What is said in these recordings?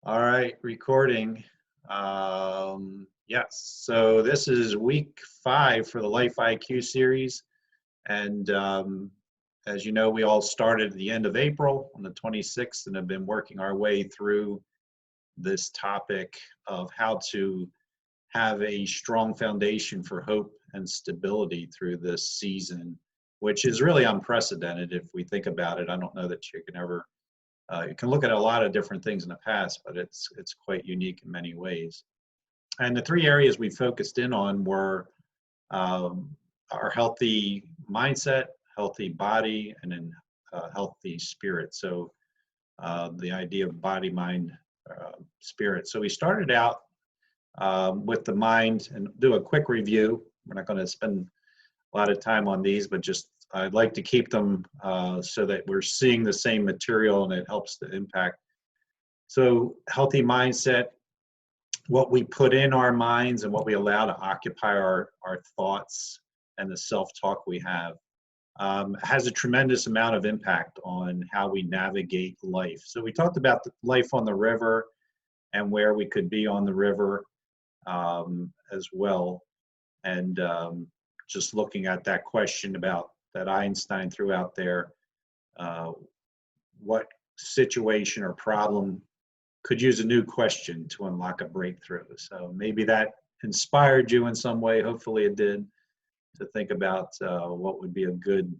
All right, recording. Yes, so this is week 5 for the Life IQ series. And as you know, we all started at the end of April on the 26th and have been working our way through this topic of how to have a strong foundation for hope and stability through this season, which is really unprecedented if we think about it. I don't know that you can ever you can look at a lot of different things in the past, but it's quite unique in many ways. And the 3 areas we focused in on were um, our healthy mindset, healthy body, and then healthy spirit. So the idea of body, mind, spirit. So we started out with the mind and do a quick review. We're not going to spend a lot of time on these, but just I'd like to keep them so that we're seeing the same material and it helps to impact. So healthy mindset, what we put in our minds and what we allow to occupy our thoughts and the self-talk we have has a tremendous amount of impact on how we navigate life. So we talked about life on the river and where we could be on the river as well. And just looking at that question about that Einstein threw out there, uh, what situation or problem could use a new question to unlock a breakthrough. So maybe that inspired you in some way. Hopefully it did, to think about what would be a good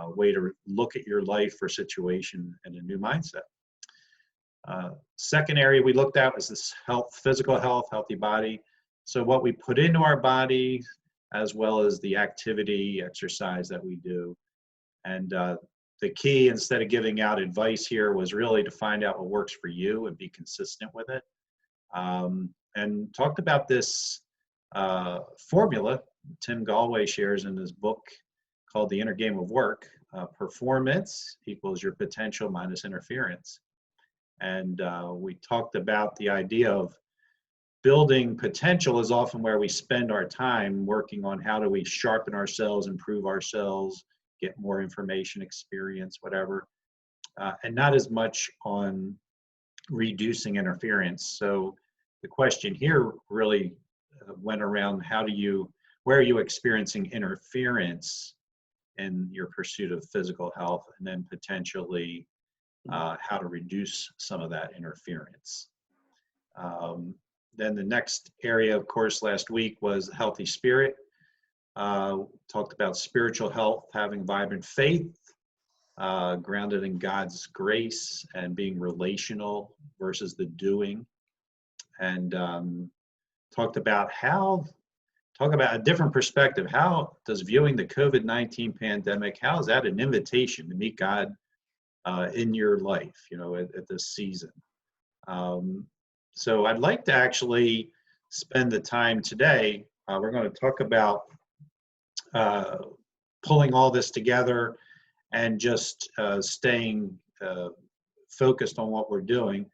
way to look at your life or situation in a new mindset. Second area we looked at was this health, physical health, healthy body. So what we put into our body, as well as the activity, exercise that we do. And the key, instead of giving out advice here, was really to find out what works for you and be consistent with it. And talked about this formula Tim Galway shares in his book called The Inner Game of Work. Performance equals your potential minus interference. And we talked about the idea of building potential is often where we spend our time working on how do we sharpen ourselves, improve ourselves, get more information, experience, whatever, and not as much on reducing interference. So the question here really went around where are you experiencing interference in your pursuit of physical health, and then potentially how to reduce some of that interference. Then the next area, of course, last week was healthy spirit. Talked about spiritual health, having vibrant faith, grounded in God's grace, and being relational versus the doing. And talked about a different perspective. How does viewing the COVID-19 pandemic, how is that an invitation to meet God in your life, at this season? So I'd like to actually spend the time today. We're going to talk about pulling all this together and just staying focused on what we're doing.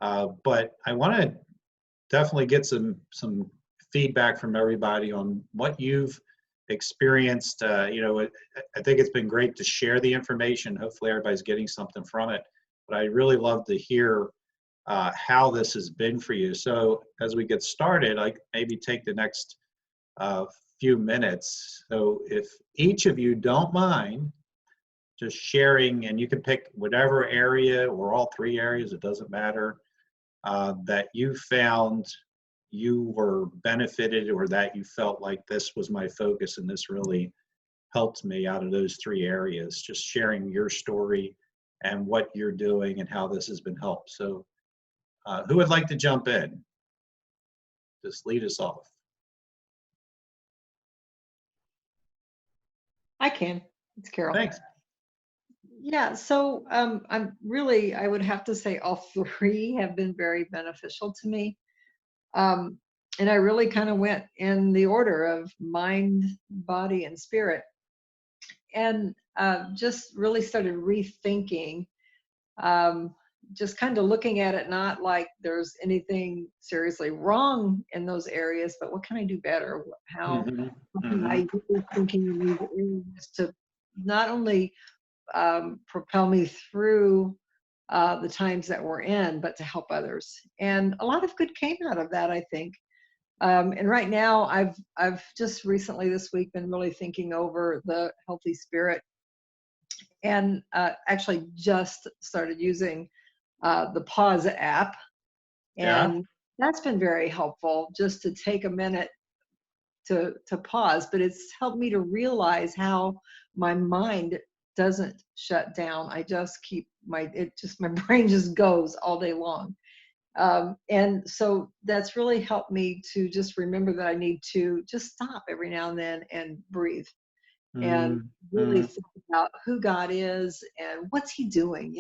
But I want to definitely get some feedback from everybody on what you've experienced. I think it's been great to share the information. Hopefully everybody's getting something from it. But I really love to hear how this has been for you. So as we get started, I maybe take the next few minutes. So if each of you don't mind just sharing, and you can pick whatever area or all 3 areas, it doesn't matter, that you found you were benefited, or that you felt like this was my focus and this really helped me out of those 3 areas, just sharing your story and what you're doing and how this has been helped. So who would like to jump in? Just lead us off. I can. It's Carol. Thanks. Yeah, so I would have to say all 3 have been very beneficial to me. And I really kind of went in the order of mind, body, and spirit. And just really started rethinking, just kind of looking at it, not like there's anything seriously wrong in those areas, but what can I do better? How can I use thinking in these areas to not only propel me through the times that we're in, but to help others. And a lot of good came out of that, I think. And right now, I've just recently this week been really thinking over the healthy spirit, and actually just started using the Pause app, Yeah. and that's been very helpful just to take a minute to pause. But it's helped me to realize how my mind doesn't shut down. I just keep my brain just goes all day long. And so that's really helped me to just remember that I need to just stop every now and then and breathe and Mm, really mm, think about who God is and what's He doing.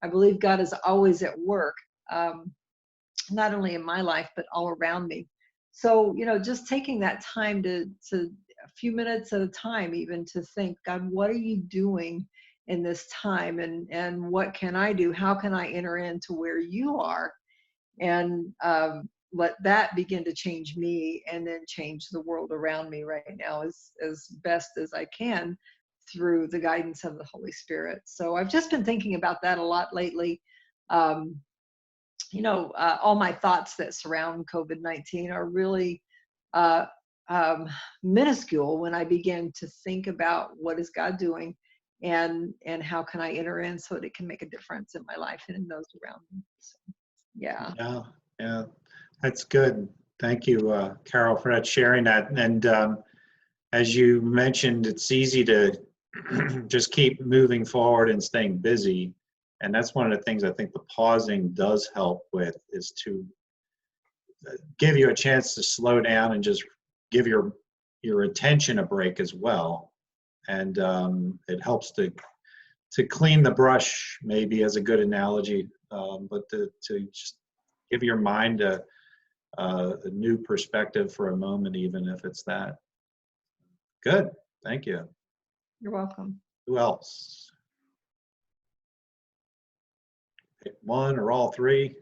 I believe God is always at work, not only in my life but all around me. So just taking that time to a few minutes at a time, even to think, God, what are you doing in this time, and what can I do? How can I enter into where you are? And let that begin to change me, and then change the world around me right now as best as I can through the guidance of the Holy Spirit. So I've just been thinking about that a lot lately. Um, all my thoughts that surround COVID-19 are really uh, um, minuscule when I begin to think about what is God doing, and how can I enter in so that it can make a difference in my life and in those around me. So, yeah. yeah, yeah, that's good. Thank you, Carol, for that sharing that. And as you mentioned, it's easy to just keep moving forward and staying busy. And that's one of the things I think the pausing does help with, is to give you a chance to slow down and just give your attention a break as well. And it helps to clean the brush, maybe, as a good analogy, but to just give your mind a new perspective for a moment, even if it's that. Good. Thank you. You're welcome. Who else? Pick one or all three.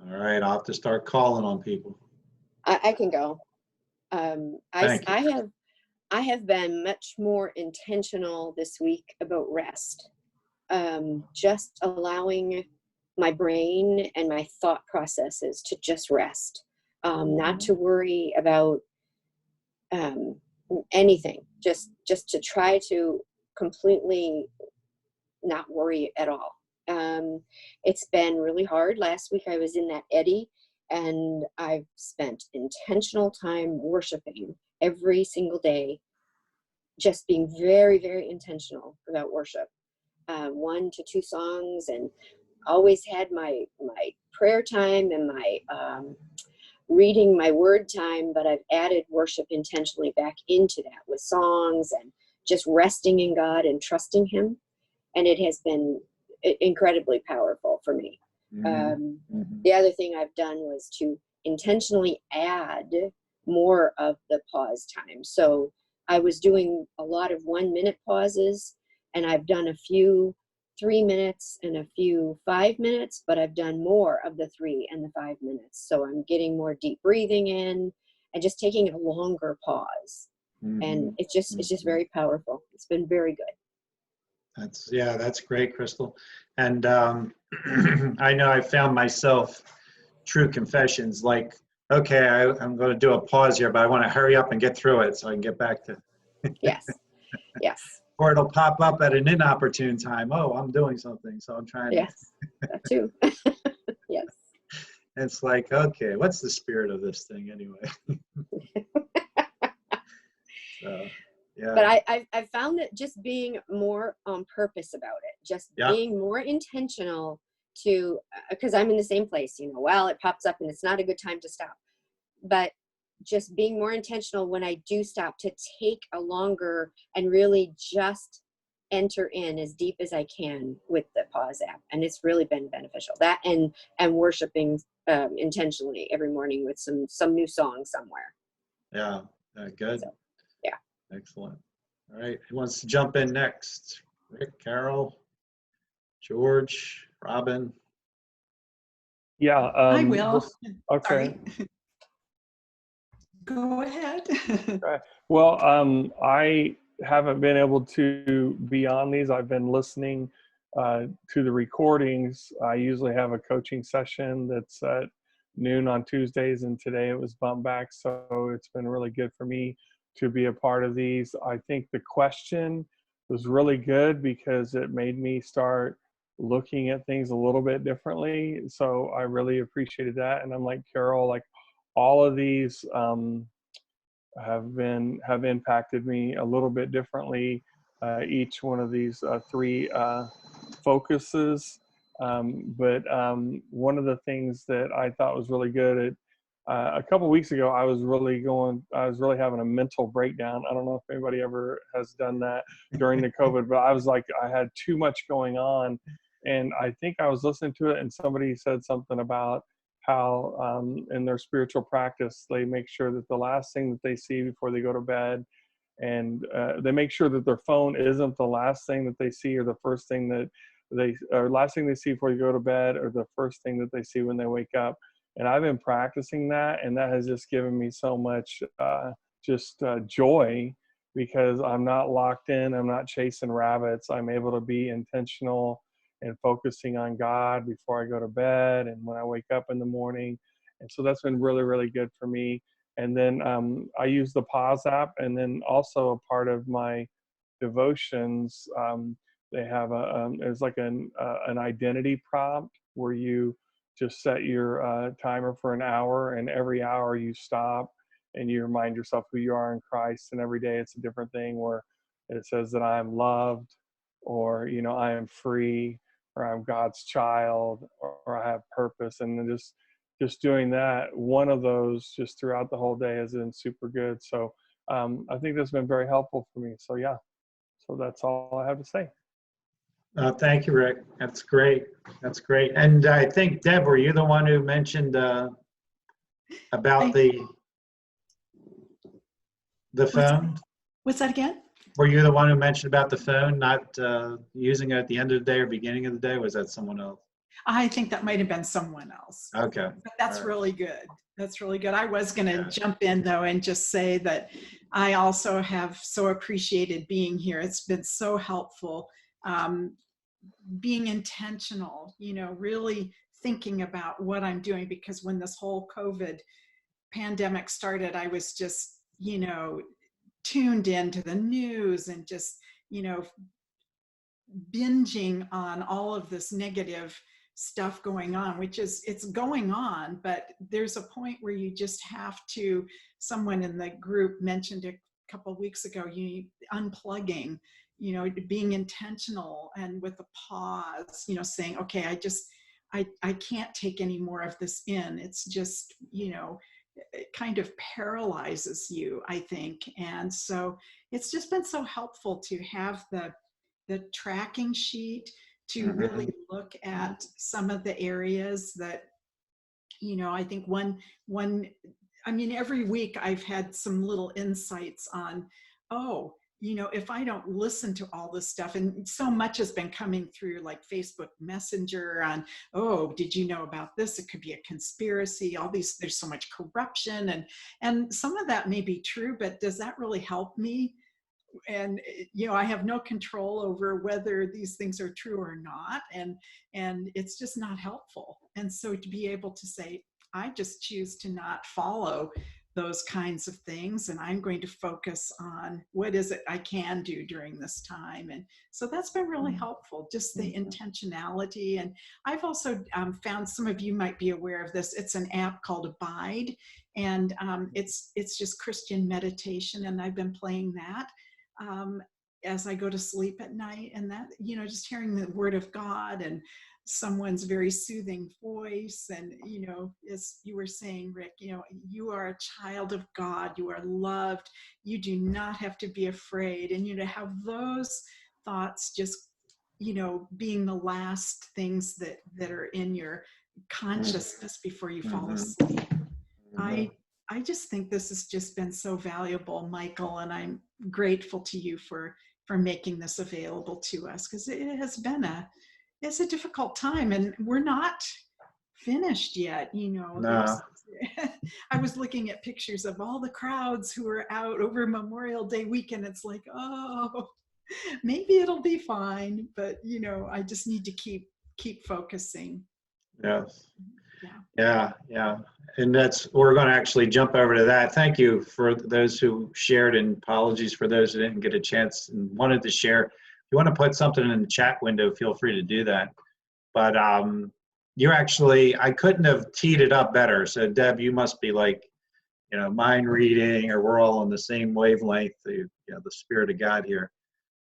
All right, I'll have to start calling on people. I can go. Thank you. I have been much more intentional this week about rest. Just allowing my brain and my thought processes to just rest, not to worry about anything. Just to try to completely not worry at all. It's been really hard. Last week I was in that eddy, and I've spent intentional time worshiping every single day, just being very, very intentional about worship. 1 to 2 songs, and always had my prayer time and my reading my word time, but I've added worship intentionally back into that with songs and just resting in God and trusting Him. And it has been incredibly powerful for me. The other thing I've done was to intentionally add more of the pause time. So I was doing a lot of 1-minute pauses, and I've done a few 3 minutes and a few 5 minutes, but I've done more of the 3 and the 5 minutes. So I'm getting more deep breathing in and just taking a longer pause. And it's just very powerful. It's been very good. That's great, Crystal. And I know I found myself, true confessions, like, okay, I'm going to do a pause here, but I want to hurry up and get through it so I can get back to. Yes. Or it'll pop up at an inopportune time. Oh, I'm doing something, so I'm trying. Yes, that too. Yes. It's like, okay, what's the spirit of this thing anyway? So, yeah. But I found that just being more on purpose about it, just being more intentional to, because I'm in the same place, well, it pops up and it's not a good time to stop. But just being more intentional when I do stop, to take a longer and really just enter in as deep as I can with the pause app. And it's really been beneficial. That and worshiping intentionally every morning with some new song somewhere. Yeah, good. So, yeah. Excellent. All right, who wants to jump in next? Rick, Carol, George, Robin? Yeah. I will. Okay. Sorry. Go ahead. Well, I haven't been able to be on these. I've been listening to the recordings. I usually have a coaching session that's at noon on Tuesdays, and today it was bumped back. So it's been really good for me to be a part of these. I think the question was really good because it made me start looking at things a little bit differently. So I really appreciated that. And I'm like Carol, like all of these have impacted me a little bit differently. Each one of these three focuses. But one of the things that I thought was really good a couple of weeks ago, I was really having a mental breakdown. I don't know if anybody ever has done that during the COVID, but I was like, I had too much going on. And I think I was listening to it and somebody said something about how in their spiritual practice, they make sure that the last thing that they see before they go to bed, and they make sure that their phone isn't the last thing that they see or the first thing that or last thing they see before you go to bed or the first thing that they see when they wake up. And I've been practicing that, and that has just given me so much joy because I'm not locked in. I'm not chasing rabbits. I'm able to be intentional and focusing on God before I go to bed and when I wake up in the morning. And so that's been really, really good for me. And then I use the Pause app, and then also a part of my devotions, they have there's like an identity prompt where you just set your timer for an hour, and every hour you stop and you remind yourself who you are in Christ. And every day it's a different thing where it says that I am loved, or, you know, I am free, or I'm God's child, or I have purpose. And then just doing that, one of those just throughout the whole day has been super good. So I think that's been very helpful for me. So yeah, so that's all I have to say. Thank you, Rick. That's great. That's great. And I think, Deb, were you the one who mentioned about the phone? What's that again? Were you the one who mentioned about the phone, not using it at the end of the day or beginning of the day? Or was that someone else? I think that might have been someone else. Okay. But that's really good. That's really good. I was going to jump in, though, and just say that I also have so appreciated being here. It's been so helpful. Being intentional, you know, really thinking about what I'm doing, because when this whole COVID pandemic started, I was just, you know, tuned into the news and just, you know, binging on all of this negative stuff going on, which is, it's going on, but there's a point where you just have to, someone in the group mentioned a couple of weeks ago, you unplugging, you know, being intentional and with a pause, you know, saying, okay, I can't take any more of this in. It's just, you know, it kind of paralyzes you, I think. And so it's just been so helpful to have the tracking sheet to really look at some of the areas that, you know, I think I mean, every week I've had some little insights on, oh, you know, if I don't listen to all this stuff, and so much has been coming through like Facebook Messenger on, oh, did you know about this? It could be a conspiracy, all these, there's so much corruption, and some of that may be true, but does that really help me? And, you know, I have no control over whether these things are true or not. And it's just not helpful. And so to be able to say, I just choose to not follow those kinds of things, and I'm going to focus on what is it I can do during this time. And so that's been really helpful, just the intentionality. And I've also found, some of you might be aware of this, it's an app called Abide, and it's just Christian meditation, and I've been playing that as I go to sleep at night, and that, you know, just hearing the word of God and someone's very soothing voice. And, you know, as you were saying, Rick, you know, you are a child of God, you are loved, you do not have to be afraid. And, you know, to have those thoughts just, you know, being the last things that are in your consciousness before you fall asleep. I just think this has just been so valuable, Michael, and I'm grateful to you for making this available to us, because it has been it's a difficult time, and we're not finished yet. You know, I was looking at pictures of all the crowds who were out over Memorial Day weekend. It's like, oh, maybe it'll be fine, but I just need to keep focusing. Yes. Yeah. Yeah. And we're going to actually jump over to that. Thank you for those who shared, and apologies for those who didn't get a chance and wanted to share. If you want to put something in the chat window, feel free to do that. But I couldn't have teed it up better. So Deb, you must be like, mind reading, or we're all on the same wavelength, the Spirit of God here.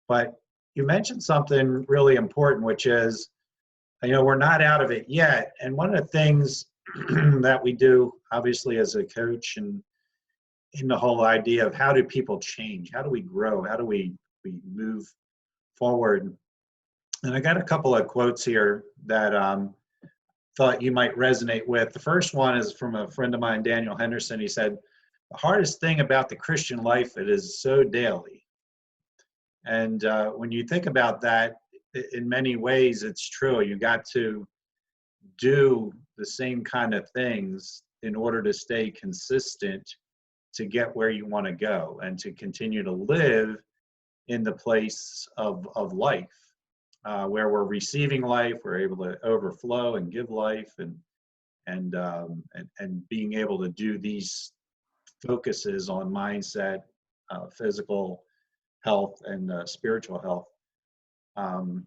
But you mentioned something really important, which is, we're not out of it yet. And one of the things that we do, obviously, as a coach, and in the whole idea of how do people change? How do we grow? How do we move forward? And I got a couple of quotes here that thought you might resonate with. The first one is from a friend of mine, Daniel Henderson. He said, "The hardest thing about the Christian life, it is so daily." And when you think about that, in many ways, it's true. You got to do the same kind of things in order to stay consistent, to get where you want to go, and to continue to live in the place of life, where we're receiving life, we're able to overflow and give life, and being able to do these focuses on mindset, physical health, and spiritual health. And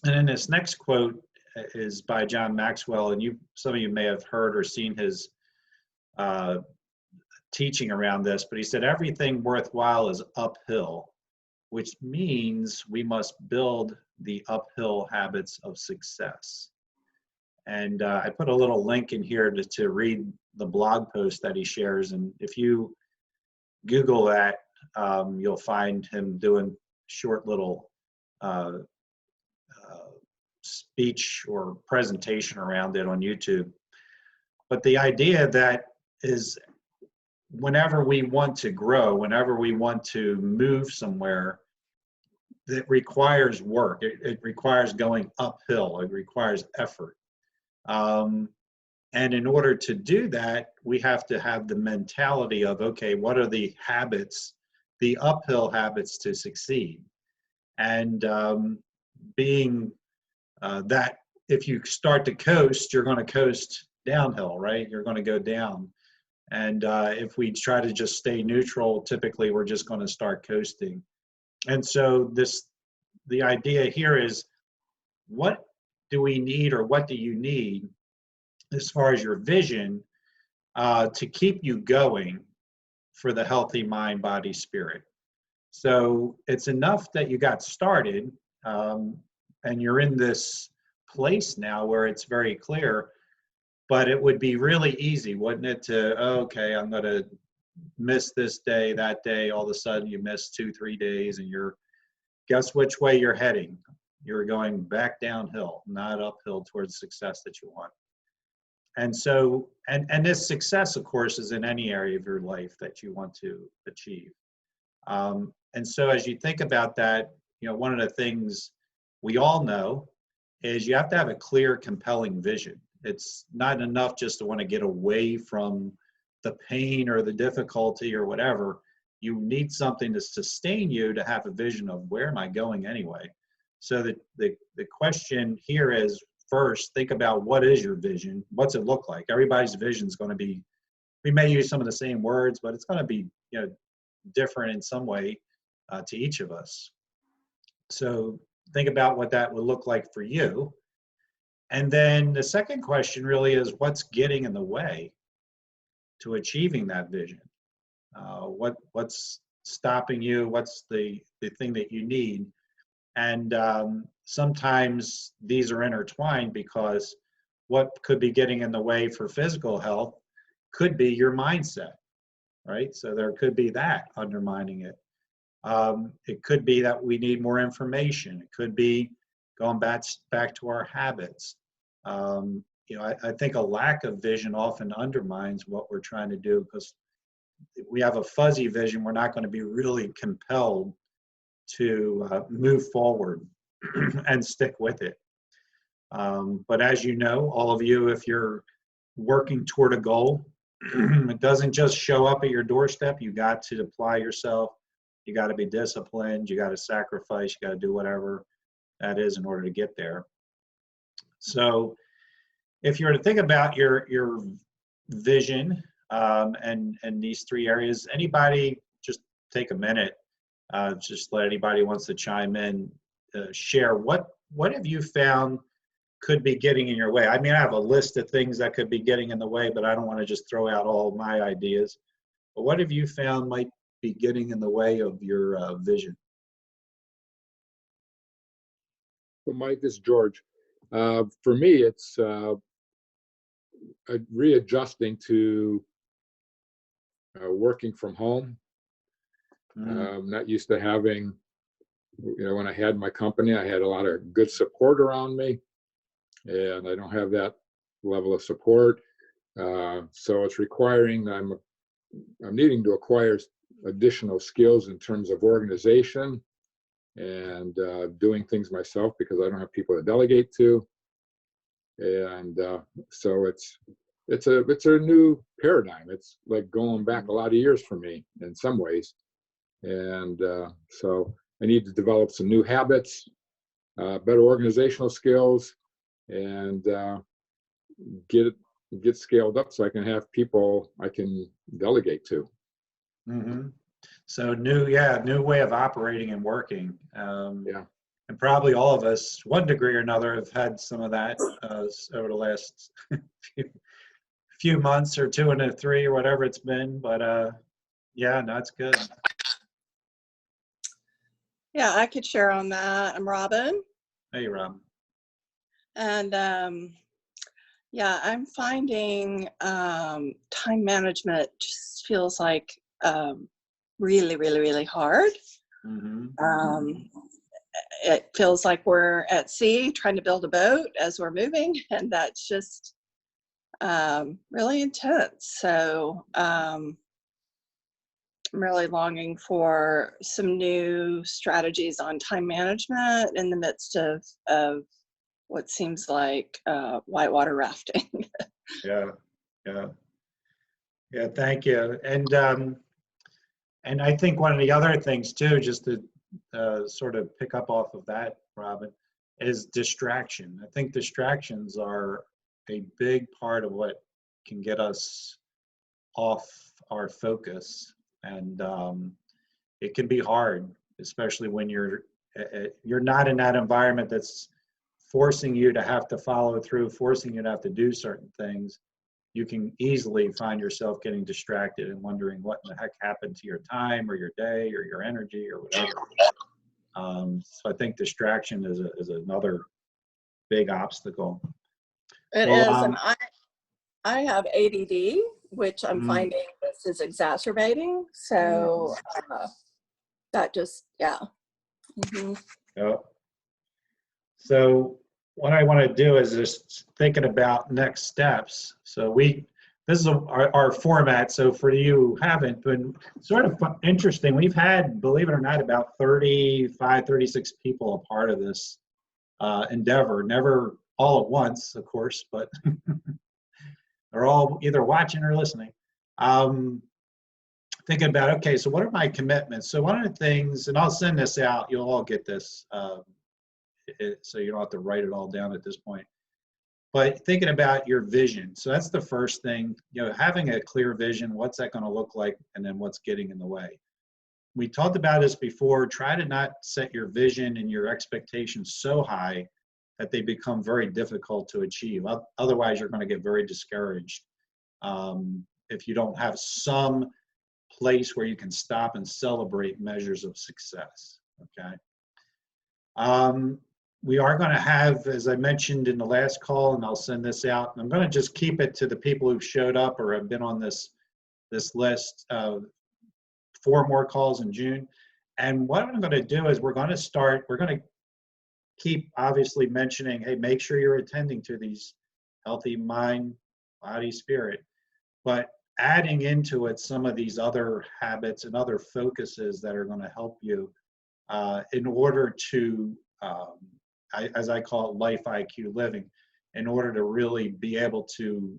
then this next quote is by John Maxwell, and some of you may have heard or seen his teaching around this, but he said, "Everything worthwhile is uphill, which means we must build the uphill habits of success." And I put a little link in here to read the blog post that he shares. And if you Google that, you'll find him doing short little speech or presentation around it on YouTube. But the idea that is, whenever we want to grow, whenever we want to move somewhere, that requires work. It requires going uphill. It requires effort. And in order to do that, we have to have the mentality of, okay, what are the habits, the uphill habits to succeed? And being that if you start to coast, you're going to coast downhill, right? You're going to go down. And if we try to just stay neutral, typically we're just going to start coasting. And so the idea here is, what do we need, or what do you need as far as your vision to keep you going for the healthy mind, body, spirit? So it's enough that you got started, and you're in this place now where it's very clear, but it would be really easy, wouldn't it, to, okay, I'm going to miss this day, that day. All of a sudden you miss 2-3 days, and guess which way you're heading? You're going back downhill, not uphill towards success that you want. And so, and this success, of course, is in any area of your life that you want to achieve. And so as you think about that, one of the things we all know is you have to have a clear, compelling vision. It's not enough just to want to get away from the pain or the difficulty or whatever. You need something to sustain you, to have a vision of, where am I going anyway? So the question here is, first, think about, what is your vision? What's it look like? Everybody's vision is going to be, we may use some of the same words, but it's going to be different in some way to each of us. So think about what that would look like for you. And then the second question really is, what's getting in the way to achieving that vision? What's stopping you? What's the thing that you need? And sometimes these are intertwined, because what could be getting in the way for physical health could be your mindset, right? So there could be that undermining it. It could be that we need more information. It could be going back to our habits. I think a lack of vision often undermines what we're trying to do, because if we have a fuzzy vision, we're not going to be really compelled to move forward and stick with it. But as you know, all of you, if you're working toward a goal, it doesn't just show up at your doorstep. You got to apply yourself. You got to be disciplined. You got to sacrifice. You got to do whatever that is in order to get there. So if you were to think about your vision and these three areas, anybody just take a minute, just let anybody who wants to chime in, share what have you found could be getting in your way. I mean, I have a list of things that could be getting in the way, but I don't want to just throw out all of my ideas. But what have you found might be getting in the way of your vision? Well, Mike, this is George. For me, it's readjusting to working from home. I'm not used to having, when I had my company, I had a lot of good support around me, and I don't have that level of support. So it's requiring, I'm needing to acquire additional skills in terms of organization and doing things myself because I don't have people to delegate to. And so it's a new paradigm. It's like going back a lot of years for me in some ways. And so I need to develop some new habits, better organizational skills, and get scaled up so I can have people I can delegate to. Mm-hmm. So new way of operating and working. Yeah. And probably all of us, one degree or another, have had some of that over the last few months or 2 and 3 or whatever it's been. But yeah, no, it's good. Yeah, I could share on that. I'm Robin. Hey, Rob. And yeah, I'm finding time management just feels like really, really, really hard. Mm-hmm. It feels like we're at sea trying to build a boat as we're moving, and that's just really intense. So I'm really longing for some new strategies on time management in the midst of what seems like whitewater rafting. Yeah. Thank you. And I think one of the other things too, just to sort of pick up off of that, Robin, is distraction. I think distractions are a big part of what can get us off our focus, and it can be hard, especially when you're not in that environment that's forcing you to have to follow through, forcing you to have to do certain things. You can easily find yourself getting distracted and wondering what in the heck happened to your time or your day or your energy or whatever. So I think distraction is another big obstacle. It is, and I have ADD, which I'm finding this is exacerbating. So that just, yeah. Mm-hmm. Yep. So what I want to do is just thinking about next steps. So this is our format. So for you who haven't, been sort of interesting. We've had, believe it or not, about 35, 36 people a part of this endeavor. Never all at once, of course, but they're all either watching or listening. Thinking about, okay, so what are my commitments? So one of the things, and I'll send this out, you'll all get this, so you don't have to write it all down at this point. But thinking about your vision. So that's the first thing, having a clear vision, what's that going to look like, and then what's getting in the way. We talked about this before. Try to not set your vision and your expectations so high that they become very difficult to achieve. Otherwise, you're going to get very discouraged if you don't have some place where you can stop and celebrate measures of success, okay? We are going to have, as I mentioned in the last call, and I'll send this out, and I'm going to just keep it to the people who've showed up or have been on this list, 4 more calls in June. And what I'm going to do is we're going to keep obviously mentioning, hey, make sure you're attending to these healthy mind, body, spirit, but adding into it some of these other habits and other focuses that are going to help you in order to, as I call it, life IQ living, in order to really be able to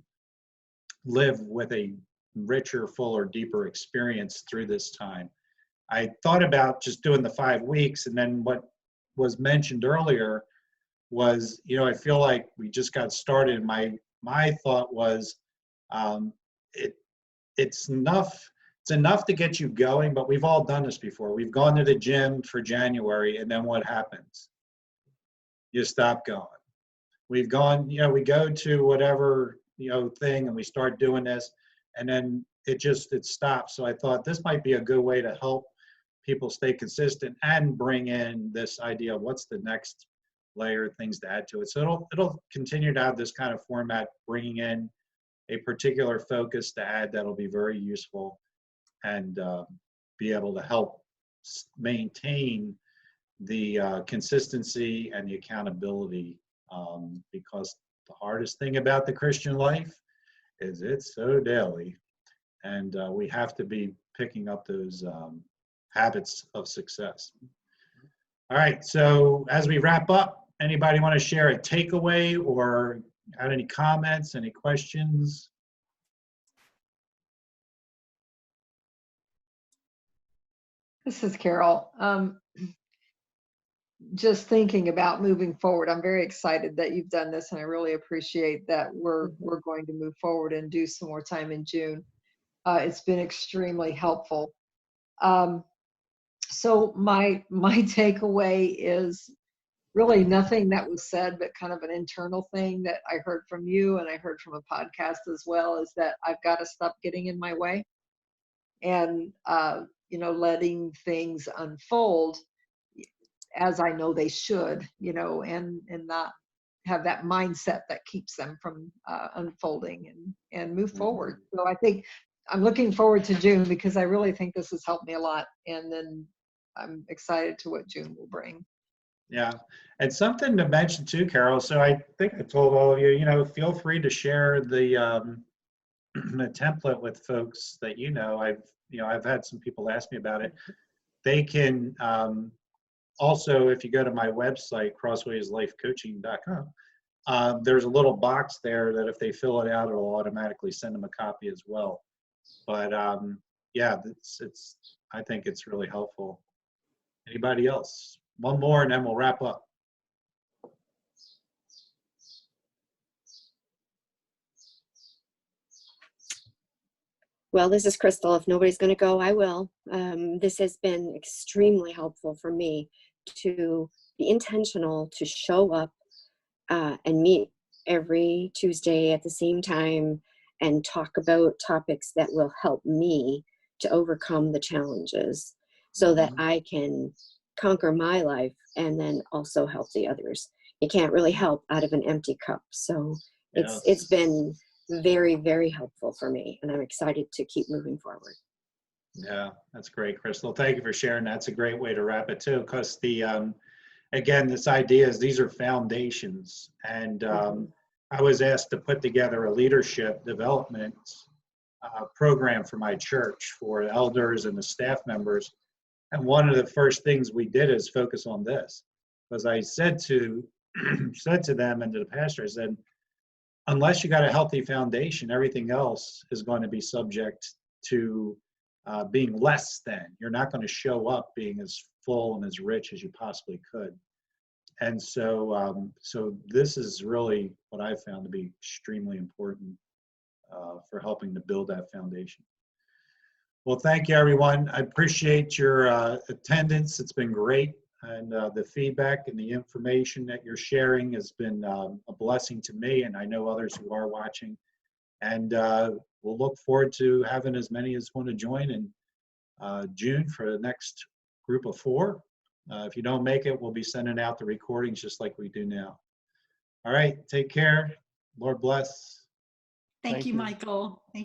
live with a richer, fuller, deeper experience through this time. I thought about just doing the 5 weeks, and then what was mentioned earlier was, I feel like we just got started. My thought was, it's enough to get you going, but we've all done this before. We've gone to the gym for January, and then what happens? You stop going. We've gone, we go to whatever, thing, and we start doing this, and then it stops. So I thought this might be a good way to help people stay consistent and bring in this idea of what's the next layer of things to add to it. So it'll continue to have this kind of format, bringing in a particular focus to add that'll be very useful and be able to help maintain the consistency and the accountability, because the hardest thing about the Christian life is it's so daily, and we have to be picking up those habits of success. All right, so as we wrap up, anybody want to share a takeaway or add any comments, any questions? This is Carol. Just thinking about moving forward, I'm very excited that you've done this, and I really appreciate that we're going to move forward and do some more time in June. It's been extremely helpful. So my takeaway is really nothing that was said, but kind of an internal thing that I heard from you, and I heard from a podcast as well, is that I've got to stop getting in my way and letting things unfold as I know they should, and not have that mindset that keeps them from unfolding and move forward. So I think I'm looking forward to June, because I really think this has helped me a lot. And then I'm excited to what June will bring. Yeah, and something to mention too, Carol. So I think I told all of you, feel free to share the the template with folks that I've had some people ask me about it. They can also, if you go to my website, crosswayslifecoaching.com, there's a little box there that if they fill it out, it'll automatically send them a copy as well. But yeah, I think it's really helpful. Anybody else? One more, and then we'll wrap up. Well, this is Crystal. If nobody's going to go, I will. This has been extremely helpful for me to be intentional, to show up and meet every Tuesday at the same time and talk about topics that will help me to overcome the challenges so that I can conquer my life and then also help the others. You can't really help out of an empty cup. So it's been very, very helpful for me, and I'm excited to keep moving forward. Yeah, that's great, Crystal. Thank you for sharing. That's a great way to wrap it too, because again, this idea is these are foundations, and I was asked to put together a leadership development program for my church for elders and the staff members. And one of the first things we did is focus on this, because I said to them and to the pastor, I said, unless you got a healthy foundation, everything else is going to be subject to being less than. You're not going to show up being as full and as rich as you possibly could. And so, so this is really what I found to be extremely important for helping to build that foundation. Well, thank you, everyone. I appreciate your attendance. It's been great. And the feedback and the information that you're sharing has been a blessing to me, and I know others who are watching. And we'll look forward to having as many as want to join in June for the next group of 4. If you don't make it, we'll be sending out the recordings just like we do now. All right, take care. Lord bless. Thank you, Michael. Thank